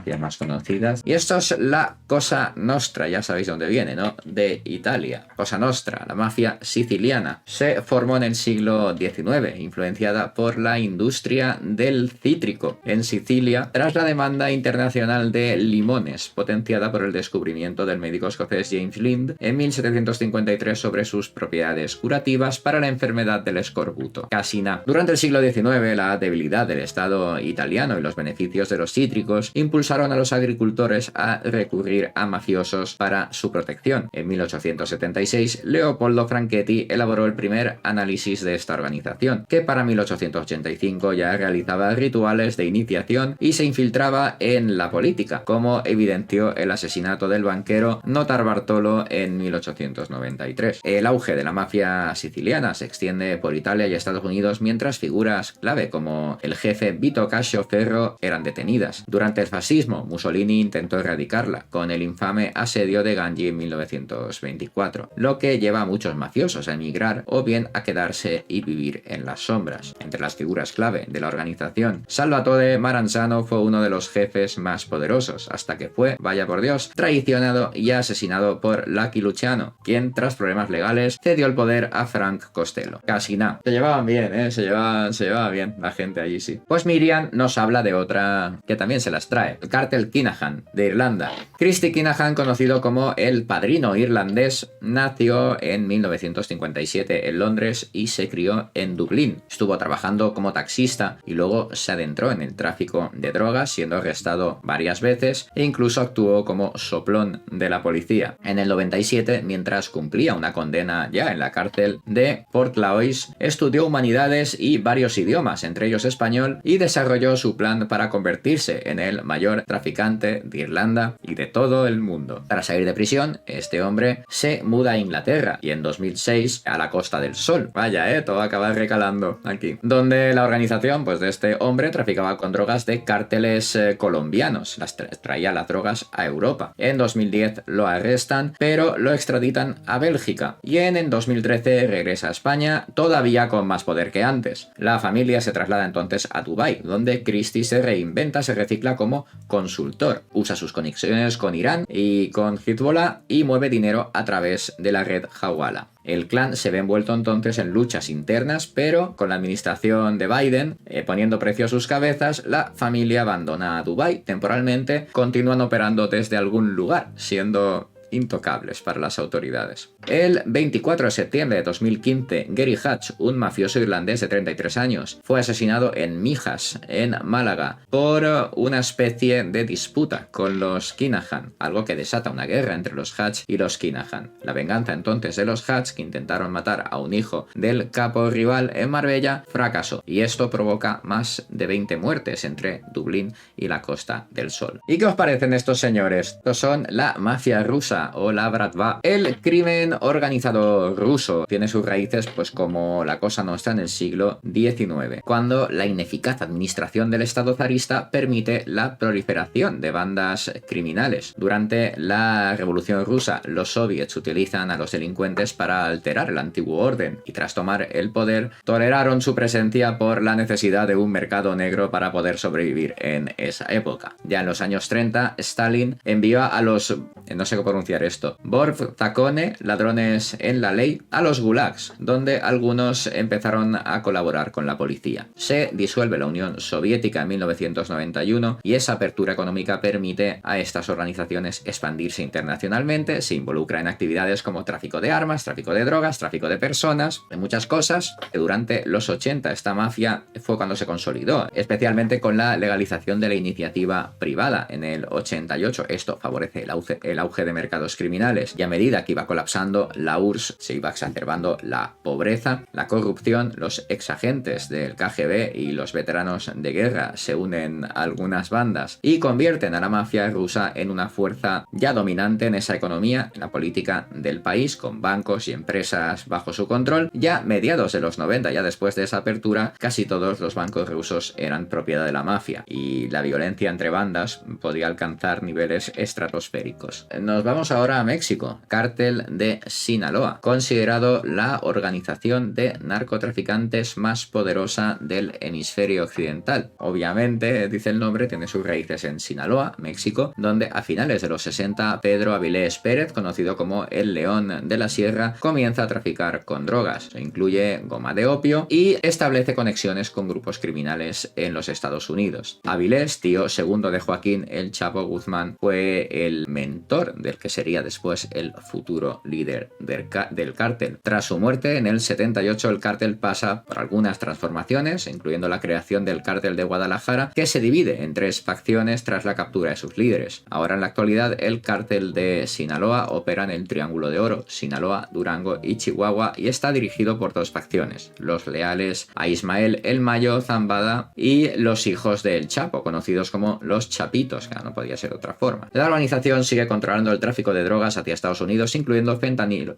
mafias más conocidas. Y esto es la Cosa Nostra, ya sabéis dónde viene, ¿no? De Italia. Cosa Nostra, la mafia siciliana. Se formó en el siglo XIX, influenciada por la industria del cítrico en Sicilia, tras la demanda internacional de limones, potenciada por el descubrimiento del médico escocés James Lind en 1753 sobre sus propiedades curativas para la enfermedad del escorbuto. Casina. Durante el siglo XIX, la debilidad del Estado italiano y los beneficios de los cítricos impulsaron a los agricultores a recurrir a mafiosos para su protección. En 1876, Leopoldo Franchetti elaboró el primer análisis de esta organización, que para 1885 ya realizaba rituales de iniciación y se infiltraba en la política, como evidenció el asesinato del banquero Notar Bartolo en 1893. El auge de la mafia siciliana se extiende por Italia y Estados Unidos, mientras figuras clave como el jefe Vito Cascio Ferro eran detenidas. Durante el fascismo, Mussolini intentó erradicarla con el infame asedio de Gangi en 1924, lo que lleva a muchos mafiosos a emigrar o bien a quedarse y vivir en las sombras. Entre las figuras clave de la organización, Salvatore Maranzano fue uno de los jefes más poderosos, hasta que fue, vaya por Dios, traicionado y asesinado por Lucky Luciano, quien tras problemas legales cedió el poder a Frank Costello. Casi nada. Se llevaban bien, se llevaba bien la gente allí, sí. Pues Miriam nos habla de otra que también se las trae, el cártel Kinahan de Irlanda. Christy Kinahan, conocido como el padrino irlandés, nació en 1957 en Londres y se crió en Dublín. Estuvo trabajando como taxista y luego se adentró en el tráfico de drogas, siendo arrestado varias veces e incluso actuó como soplón de la policía. En el 97, mientras cumplía una condena ya en la cárcel de Portlaoise, estudió humanidades y varios idiomas, entre ellos español, y desarrolló su plan para convertirse en el mayor traficante de Irlanda y de todo el mundo. Tras salir de prisión, este hombre se muda a Inglaterra y en 2006 a la Costa del Sol. Vaya, todo acaba recalando aquí. Donde la organización de este hombre traficaba con drogas de cárteles colombianos. Traía las drogas a Europa. En 2010 lo arrestan, pero lo extraditan a Bélgica. Y en 2013 regresa a España, todavía con más poder que antes. La familia se traslada entonces a Dubái, donde Christie se reinventa, se recicla como consultor. Usa sus conexiones con Irán y con Hezbollah y mueve dinero a través de la red Hawala. El clan se ve envuelto entonces en luchas internas, pero con la administración de Biden poniendo precio a sus cabezas, la familia abandona a Dubái temporalmente, continúan operando desde algún lugar, siendo intocables para las autoridades. El 24 de septiembre de 2015, Gary Hatch, un mafioso irlandés de 33 años, fue asesinado en Mijas, en Málaga, por una especie de disputa con los Kinahan, algo que desata una guerra entre los Hatch y los Kinahan. La venganza entonces de los Hatch, que intentaron matar a un hijo del capo rival en Marbella, fracasó, y esto provoca más de 20 muertes entre Dublín y la Costa del Sol. ¿Y qué os parecen estos señores? Estos son la mafia rusa o la Bratva. El crimen organizado ruso tiene sus raíces como la Cosa Nostra en el siglo XIX, cuando la ineficaz administración del Estado zarista permite la proliferación de bandas criminales. Durante la Revolución Rusa, los soviets utilizan a los delincuentes para alterar el antiguo orden y tras tomar el poder, toleraron su presencia por la necesidad de un mercado negro para poder sobrevivir en esa época. Ya en los años 30, Stalin envió a los, no sé cómo pronunciar esto, Borv-Zakone, ladrones en la ley, a los gulags, donde algunos empezaron a colaborar con la policía. Se disuelve la Unión Soviética en 1991 y esa apertura económica permite a estas organizaciones expandirse internacionalmente, se involucra en actividades como tráfico de armas, tráfico de drogas, tráfico de personas, de muchas cosas, que durante los 80 esta mafia fue cuando se consolidó, especialmente con la legalización de la iniciativa privada en el 88. Esto favorece el auge de mercados criminales y a medida que iba colapsando la URSS se iba exacerbando la pobreza, la corrupción, los exagentes del KGB y los veteranos de guerra se unen a algunas bandas y convierten a la mafia rusa en una fuerza ya dominante en esa economía, en la política del país, con bancos y empresas bajo su control. Ya mediados de los 90, ya después de esa apertura, casi todos los bancos rusos eran propiedad de la mafia y la violencia entre bandas podía alcanzar niveles estratosféricos. Nos vamos ahora a México, cártel de Sinaloa, considerado la organización de narcotraficantes más poderosa del hemisferio occidental. Obviamente, dice el nombre, tiene sus raíces en Sinaloa, México, donde a finales de los 60 Pedro Avilés Pérez, conocido como el León de la Sierra, comienza a traficar con drogas. Se incluye goma de opio y establece conexiones con grupos criminales en los Estados Unidos. Avilés, tío segundo de Joaquín El Chapo Guzmán, fue el mentor del que sería después el futuro líder del cártel. Tras su muerte en el 78, el cártel pasa por algunas transformaciones, incluyendo la creación del cártel de Guadalajara, que se divide en 3 facciones tras la captura de sus líderes. Ahora en la actualidad el cártel de Sinaloa opera en el Triángulo de Oro, Sinaloa, Durango y Chihuahua, y está dirigido por 2 facciones, los leales a Ismael El Mayo Zambada y los hijos del Chapo, conocidos como los Chapitos, que no podía ser de otra forma. La organización sigue controlando el tráfico de drogas hacia Estados Unidos, incluyendo fentanilo,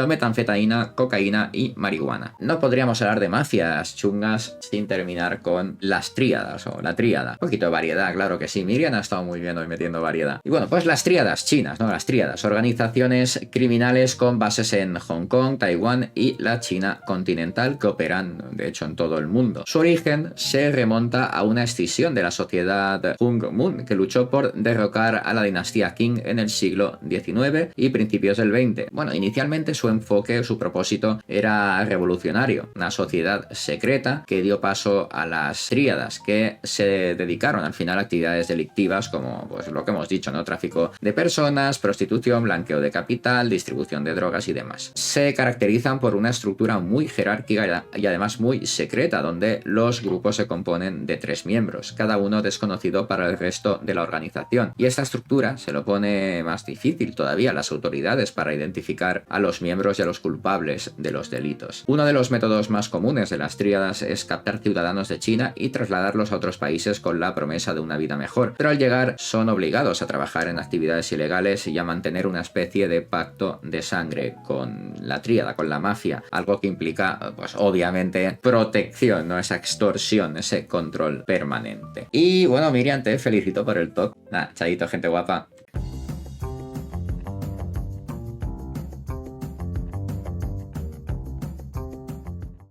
metanfetamina, cocaína y marihuana. No podríamos hablar de mafias chungas sin terminar con las tríadas o la tríada. Un poquito de variedad, claro que sí. Miriam ha estado muy bien hoy metiendo variedad. Y bueno, pues las tríadas chinas, ¿no? Las tríadas, organizaciones criminales con bases en Hong Kong, Taiwán y la China continental, que operan de hecho en todo el mundo. Su origen se remonta a una escisión de la sociedad Hung Mun, que luchó por derrocar a la dinastía Qing en el siglo XIX y principios del XX. Bueno, inicialmente su enfoque, su propósito era revolucionario, una sociedad secreta que dio paso a las tríadas, que se dedicaron al final a actividades delictivas como pues lo que hemos dicho, ¿no? Tráfico de personas, prostitución, blanqueo de capital, distribución de drogas y demás. Se caracterizan por una estructura muy jerárquica y además muy secreta, donde los grupos se componen de 3 miembros, cada uno desconocido para el resto de la organización. Y esta estructura se lo pone más difícil todavía a las autoridades para identificar a los miembros y a los culpables de los delitos. Uno de los métodos más comunes de las tríadas es captar ciudadanos de China y trasladarlos a otros países con la promesa de una vida mejor, pero al llegar son obligados a trabajar en actividades ilegales y a mantener una especie de pacto de sangre con la tríada, con la mafia, algo que implica, pues obviamente, protección, no esa extorsión, ese control permanente. Y bueno, Miriam, te felicito por el top. Chadito, gente guapa.